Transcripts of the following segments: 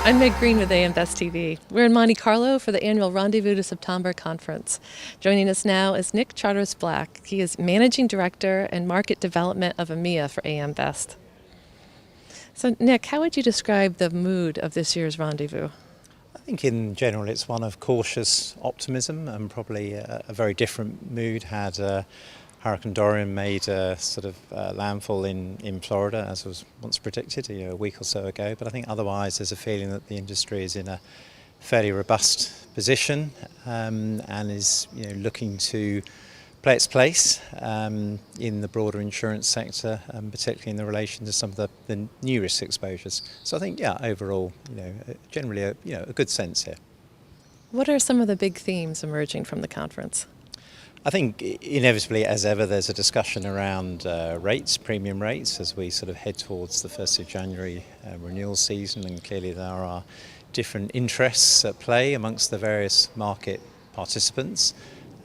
I'm Meg Green with AM Best TV. We're in Monte Carlo for the annual Rendezvous de September conference. Joining us now is Nick Charteris-Black. He is Managing Director and Market Development of EMEA for AM Best. So Nick, how would you describe the mood of this year's Rendezvous? I think in general it's one of cautious optimism and probably a very different mood had Hurricane Dorian made a sort of landfall in Florida, as was once predicted a week or so ago. But I think otherwise there's a feeling that the industry is in a fairly robust position and is looking to play its place in the broader insurance sector, particularly in the relation to some of the new risk exposures. So I think, overall, generally a good sense here. What are some of the big themes emerging from the conference? I think inevitably, as ever, there's a discussion around rates, premium rates, as we sort of head towards the 1st of January renewal season, and clearly there are different interests at play amongst the various market participants.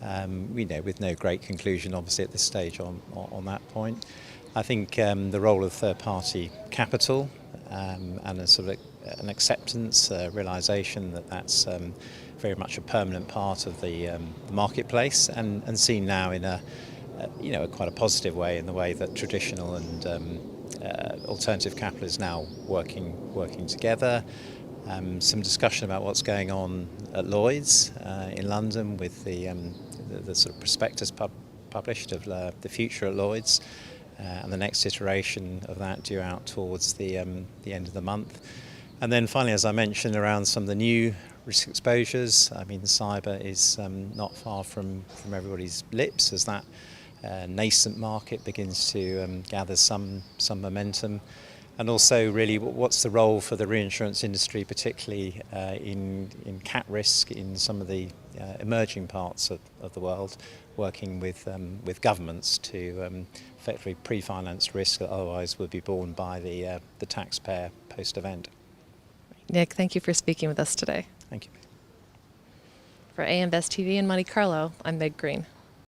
With no great conclusion, obviously, at this stage on that point. I think the role of third-party capital and a sort of an acceptance, realisation that that's very much a permanent part of the marketplace, and seen now in a quite a positive way, in the way that traditional and alternative capital is now working together. Some discussion about what's going on at Lloyd's in London with the sort of prospectus published of the future at Lloyd's, and the next iteration of that due out towards the end of the month. And then finally, as I mentioned, around some of the new risk exposures, I mean, cyber is not far from everybody's lips as that nascent market begins to gather some momentum. And also, really, what's the role for the reinsurance industry, particularly in cat risk in some of the emerging parts of the world, working with governments to effectively pre-finance risk that otherwise would be borne by the taxpayer post-event. Nick, thank you for speaking with us today. Thank you. For AM Best TV in Monte Carlo, I'm Meg Green.